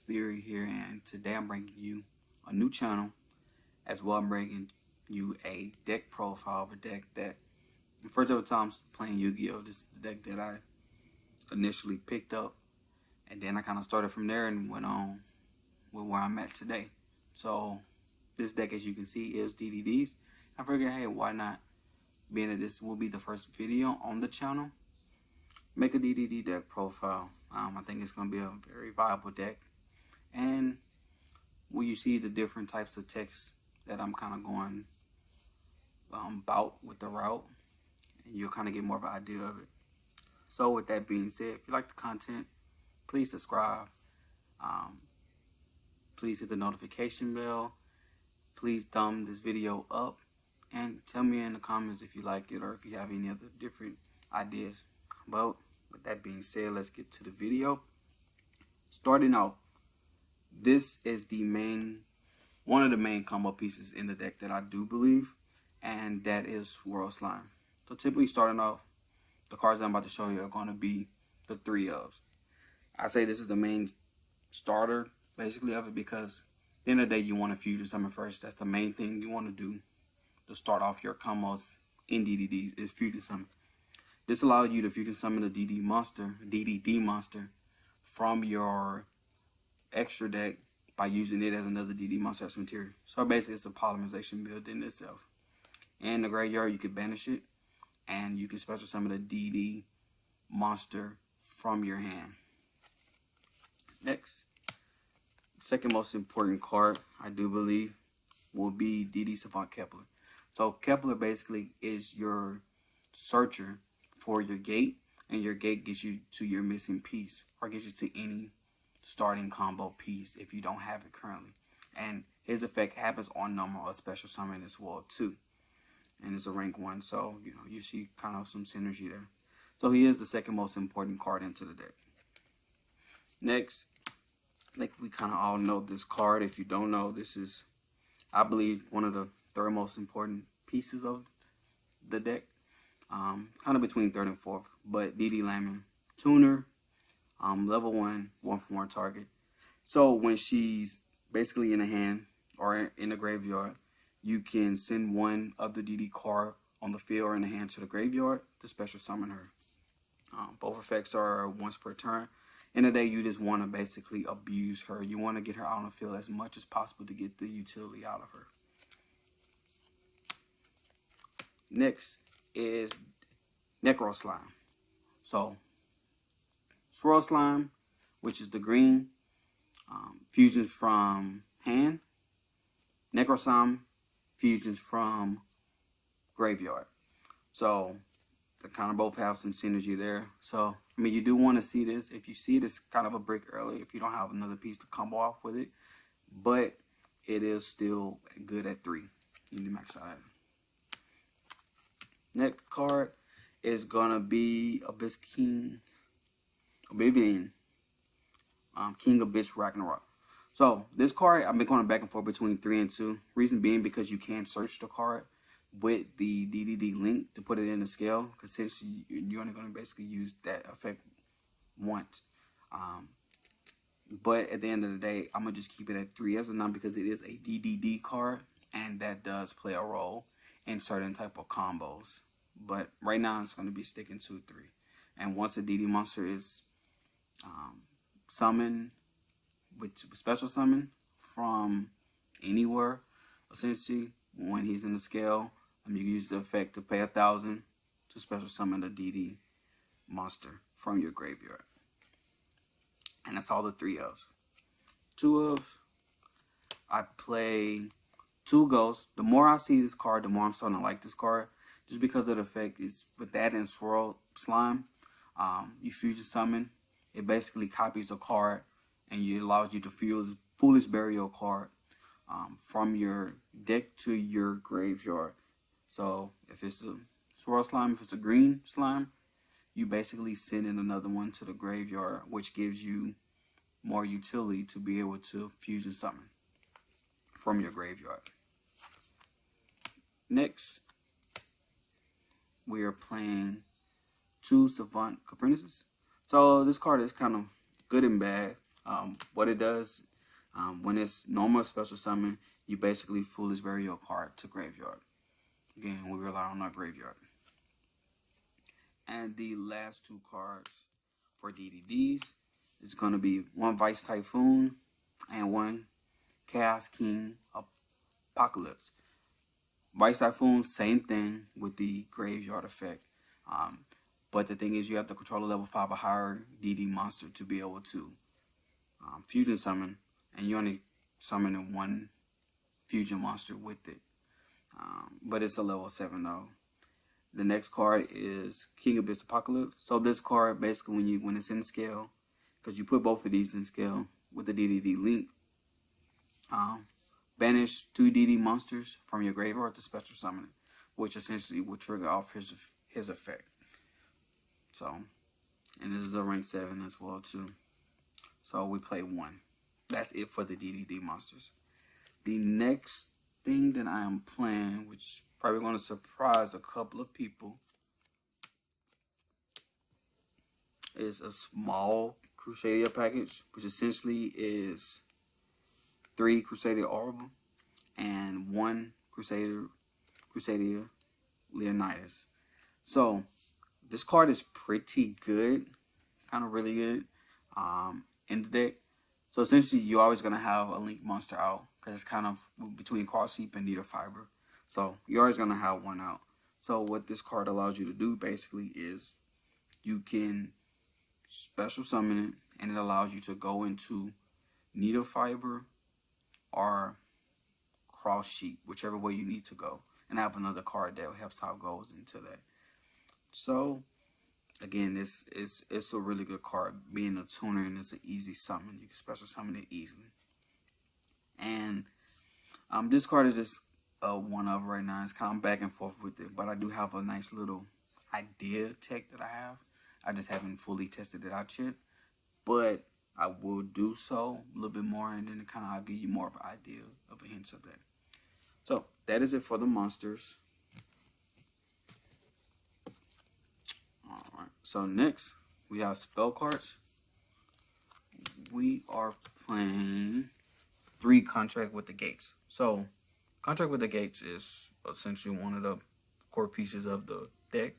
Theory here, and today I'm bringing you a new channel. As well, I'm bringing you a deck profile of a deck that, the first ever time playing Yu-Gi-Oh! This is the deck that I initially picked up, and then I kind of started from there and went on with where I'm at today. So this deck, as you can see, is DDDs. I figured, hey, why not, being that this will be the first video on the channel, make a DDD deck profile. I think it's going to be a very viable deck. And when you see the different types of text that I'm kind of going about with the route, and you'll kind of get more of an idea of it. So with that being said, if you like the content, please subscribe. Please hit the notification bell. Please thumb this video up. And tell me in the comments if you like it or if you have any other different ideas. But with that being said, let's get to the video. Starting off, this is one of the main combo pieces in the deck that I do believe, and that is Swirl Slime. So typically starting off, the cards I'm about to show you are going to be the 3 ofs. I say this is the main starter basically of it because at the end of the day you want to fusion summon first. That's the main thing you want to do to start off your combos in DDDs is fusion summon. This allows you to fusion summon the DDD monster from your extra deck by using it as another DD monster as material. So basically it's a polymerization build in itself. In the graveyard you can banish it, and you can special summon the DD monster from your hand. Next, second most important card I do believe will be DD Savant Kepler. So Kepler basically is your searcher for your gate, and your gate gets you to your missing piece or gets you to any starting combo piece if you don't have it currently. And his effect happens on normal or special summon as well too. And it's a rank 1, so you see kind of some synergy there. So he is the second most important card into the deck. Next, I think we kind of all know this card. If you don't know, this is, I believe, one of the third most important pieces of the deck. Kind of between third and fourth, but DD Layman Tuner, level 1, 1/1 target. So when she's basically in a hand or in the graveyard, you can send one of the DD card on the field or in the hand to the graveyard to special summon her. Both effects are once per turn. In the day, you just want to basically abuse her. You want to get her out on the field as much as possible to get the utility out of her. Next is Necro Slime. So Swirl Slime, which is the green, fusions from hand. Necro Slime fusions from graveyard. So they kind of both have some synergy there. So I mean, you do want to see this. If you see it, it's kind of a brick early if you don't have another piece to combo off with it, but it is still good at 3. You need to max out. Next card is gonna be Abyss King, Oblivion, King of Bitch Ragnarok. So this card, I've been going back and forth between 3 and 2. Reason being because you can search the card with the DDD link to put it in the scale, because since you're only going to basically use that effect once. But at the end of the day, I'm going to just keep it at 3 as of now because it is a DDD card, and that does play a role in certain type of combos. But right now, it's going to be sticking to 3. And once a DD monster is summoned with special summon from anywhere, essentially, when he's in the scale, you can use the effect to pay 1,000 to special summon the DD monster from your graveyard. And that's all the 3 ofs. 2 of, I play 2 ghosts. The more I see this card, the more I'm starting to like this card. Just because of the effect is with that and Swirl Slime, you fusion summon. It basically copies the card and it allows you to fuse Foolish Burial card from your deck to your graveyard. So if it's a Swirl Slime, if it's a green slime, you basically send in another one to the graveyard, which gives you more utility to be able to fusion summon from your graveyard. Next, we are playing 2 Savant Caprices. So this card is kind of good and bad. What it does, when it's normal special summon, you basically Foolish Bury your card to graveyard. Again, we rely on our graveyard. And the last two cards for DDDs is going to be one Vice Typhoon and one Chaos King Apocalypse. Vice Typhoon, same thing with the graveyard effect. But the thing is, you have to control a level 5 or higher DD monster to be able to fusion summon, and you only summon one fusion monster with it. But it's a level 7 though. The next card is King Abyss Apocalypse. So this card, basically, when it's in scale, because you put both of these in scale with the DDD link, banish 2 DD monsters from your graveyard to special summon it, which essentially will trigger off his effect. So, and this is a rank 7 as well too. So we play 1. That's it for the DDD monsters. The next thing that I am playing, which is probably going to surprise a couple of people, is a small Crusadia package, which essentially is 3 Crusadia Orbital and 1 Crusadia Leonidas. So this card is pretty good, kind of really good in the deck. So essentially, you're always going to have a link monster out because it's kind of between Cross Heap and Needle Fiber. So you're always going to have one out. So what this card allows you to do basically is you can special summon it, and it allows you to go into Needle Fiber or Cross Sheep, whichever way you need to go, and have another card that helps how it goes into that. So again, it's a really good card. Being a tuner, and it's an easy summon. You can special summon it easily. And this card is just one of right now. It's kind of back and forth with it, but I do have a nice little idea tech that I have. I just haven't fully tested it out yet, but I will do so a little bit more, and then I'll give you more of an idea of a hint of that. So that is it for the monsters. Alright, so next we have spell cards. We are playing 3 Contract with the Gates. So Contract with the Gates is essentially one of the core pieces of the deck.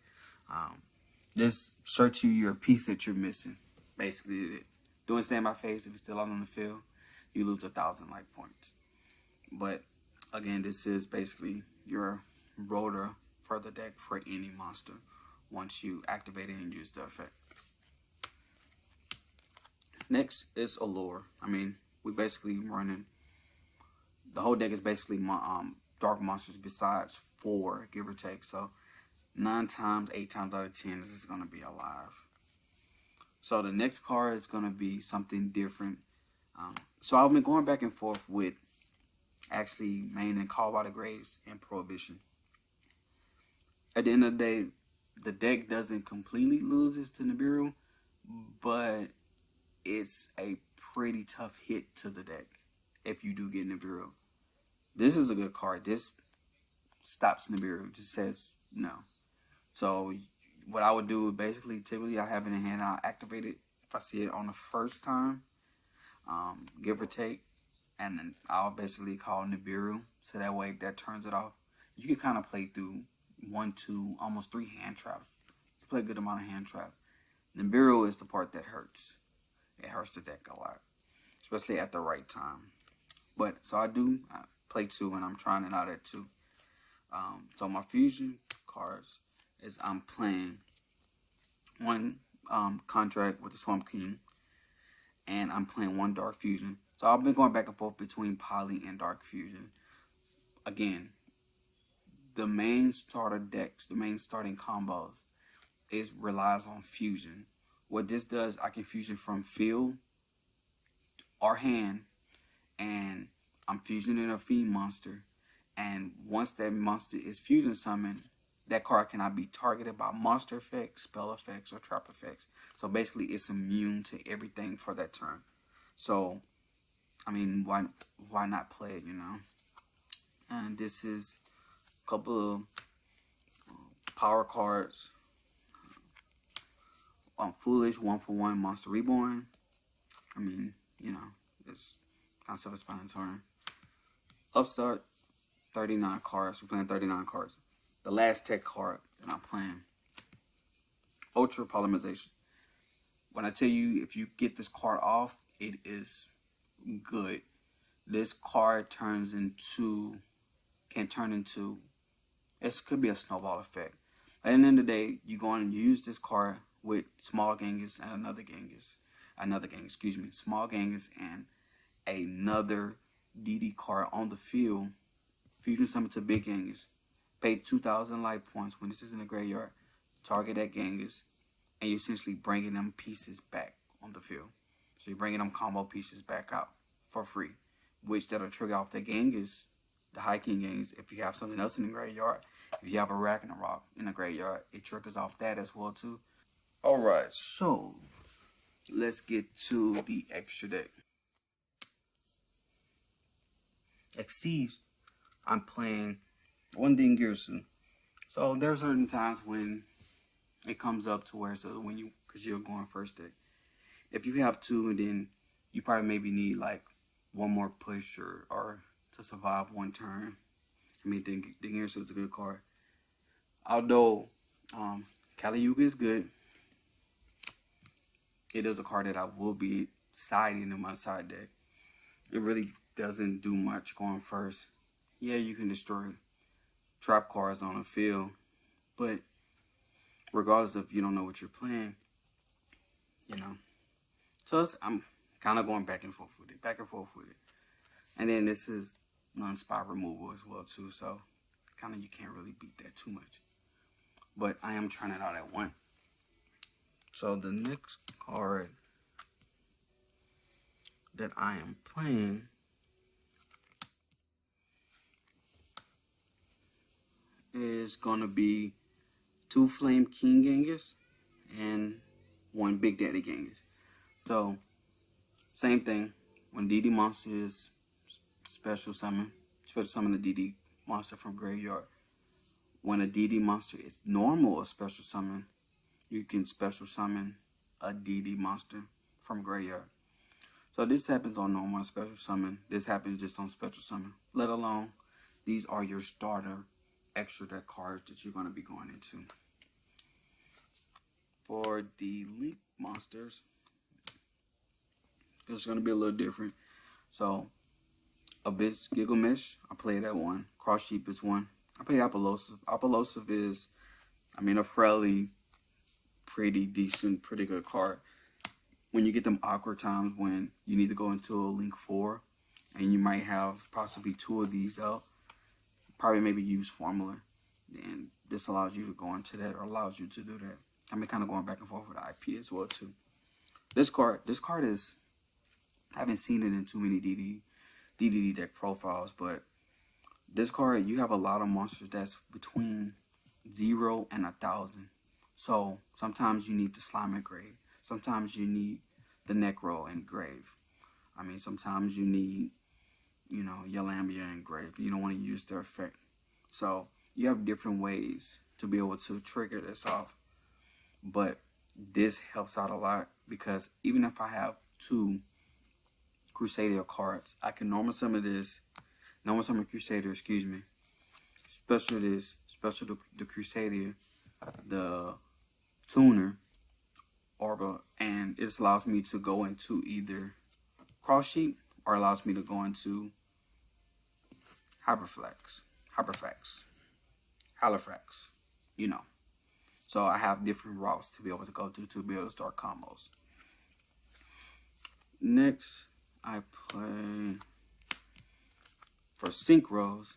This search you your piece that you're missing. Basically, doing standby phase, if it's still out on the field, you lose 1,000 life points. But again, this is basically your rotor for the deck for any monster once you activate it and use the effect. Next is Allure. I mean, we basically running, the whole deck is basically dark monsters besides 4, give or take. So 9 times, 8 times out of 10, this is going to be alive. So the next card is going to be something different. So I've been going back and forth with actually main and Call by the Graves and Prohibition. At the end of the day, the deck doesn't completely lose this to Nibiru, but it's a pretty tough hit to the deck if you do get Nibiru. This is a good card. This stops Nibiru. It just says no. So what I would do, basically, typically I have it in hand, I'll activate it if I see it on the first time, give or take, and then I'll basically call Nibiru, so that way that turns it off. You can kind of play through 1, 2, almost 3 hand traps. You play a good amount of hand traps. Nibiru is the part that hurts. It hurts the deck a lot, especially at the right time. But so I play 2, and I'm trying it out at 2. So my fusion cards is I'm playing 1 Contract with the Swamp King, and I'm playing 1 Dark Fusion. So I've been going back and forth between Poly and Dark Fusion. Again, the main starter decks, the main starting combos, relies on fusion. What this does, I can fusion from field or hand, and I'm fusioning a fiend monster. And once that monster is fusion summoned, that card cannot be targeted by monster effects, spell effects, or trap effects. So basically, it's immune to everything for that turn. So, I mean, why not play it, you know? And this is a couple of power cards. Foolish 1-for-1 Monster Reborn. I mean, you know, it's kind of self-explanatory. Upstart, 39 cards. We're playing 39 cards. The last tech card that I'm playing, Ultra Polymerization. When I tell you, if you get this card off, it is good. This card can turn into, it could be a snowball effect. At the end of the day, you're going to use this card with small Genghis and another Genghis, small Genghis and another DD card on the field. Fusion summon to big Genghis. Pay 2,000 life points when this is in the graveyard. Target that Genghis, and you're essentially bringing them pieces back on the field. So you're bringing them combo pieces back out for free, which that'll trigger off the Genghis, the High King Genghis. If you have something else in the graveyard, if you have a Ragnarok in the graveyard, it triggers off that as well too. All right, so let's get to the extra deck. Exceeds, I'm playing one Dingirsu. So there's certain times when it comes up to where, so when you, because you're going first deck, if you have two, and then you probably maybe need like one more push or to survive one turn. I mean, Dingirsu is a good card. Although Kali Yuga is good, it is a card that I will be siding in my side deck. It really doesn't do much going first. Yeah, you can destroy trap cards on the field, but regardless if you don't know what you're playing, you know. So I'm kind of going back and forth with it. And then this is non-spot removal as well too, so kind of you can't really beat that too much. But I am trying it out at one. So the next card that I am playing is gonna be 2 Flame King Genghis and 1 Big Daddy Genghis. So same thing. When DD monster is special summon the DD monster from graveyard. When a DD monster is normal or special summon, you can special summon a DD monster from graveyard. So this happens on normal special summon. This happens just on special summon. Let alone, these are your starter extra deck cards that you're going to be going into. For the Link monsters, it's going to be a little different. So, Abyss Gilgamesh, I played that one. Cross Sheep is one. I play Apolosive. Apolosive is, I mean, a fairly pretty decent, pretty good card. When you get them awkward times when you need to go into a Link 4, and you might have possibly 2 of these out, probably maybe use Formula. And this allows you to go into that, or allows you to do that. I mean, kind of going back and forth with IP as well too. This card is, I haven't seen it in too many DDD deck profiles, but this card, you have a lot of monsters that's between 0 and 1,000. So sometimes you need the Slime and Grave. Sometimes you need the Necro and Grave. I mean, sometimes you need, you know, Yalambia and Grave. You don't want to use their effect. So you have different ways to be able to trigger this off. But this helps out a lot, because even if I have 2 Crusader cards, I can normal summon Crusader, special the Crusader, the Tuner, and it allows me to go into either Cross Sheep, or allows me to go into Halifax, you know. So I have different routes to be able to go to be able to start combos. Next, I play for Synchros,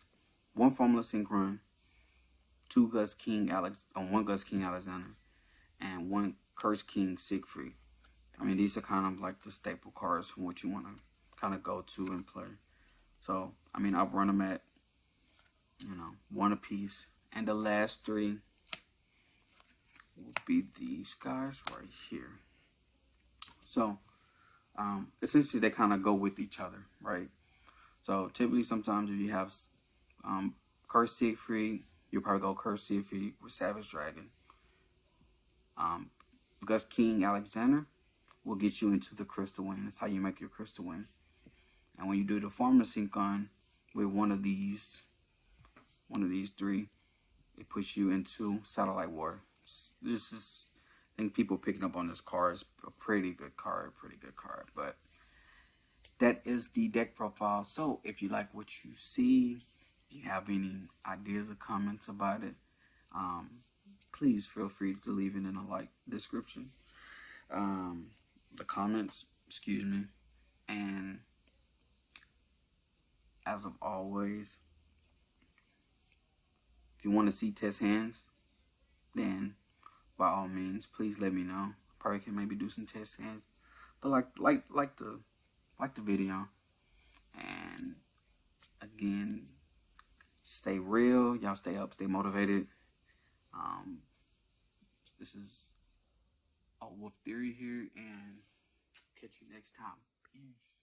1 Formula Sync Run, 1 Gus King Alexander, and 1 Curse King Siegfried. I mean, these are kind of like the staple cards from what you want to kind of go to and play. So, I mean, I'll run them at, you know, 1 apiece. And the last 3 will be these guys right here. So, essentially, they kind of go with each other, right? So, typically, sometimes if you have Curse Siegfried, you'll probably go Curse Siegfried with Savage Dragon. Gus King Alexander will get you into the crystal win. That's how you make your crystal win. And when you do the farmer sync on with one of these three, it puts you into Satellite War. This is, I think people picking up on this card is a pretty good card. But that is the deck profile. So if you like what you see, if you have any ideas or comments about it, please feel free to leave it in the description. The comments, excuse me. And as of always, if you want to see test hands, then by all means, please let me know. Probably can maybe do some test hands. But like the video. And again, stay real. Y'all stay up, stay motivated. This is AWolf Theory here, and catch you next time. Peace.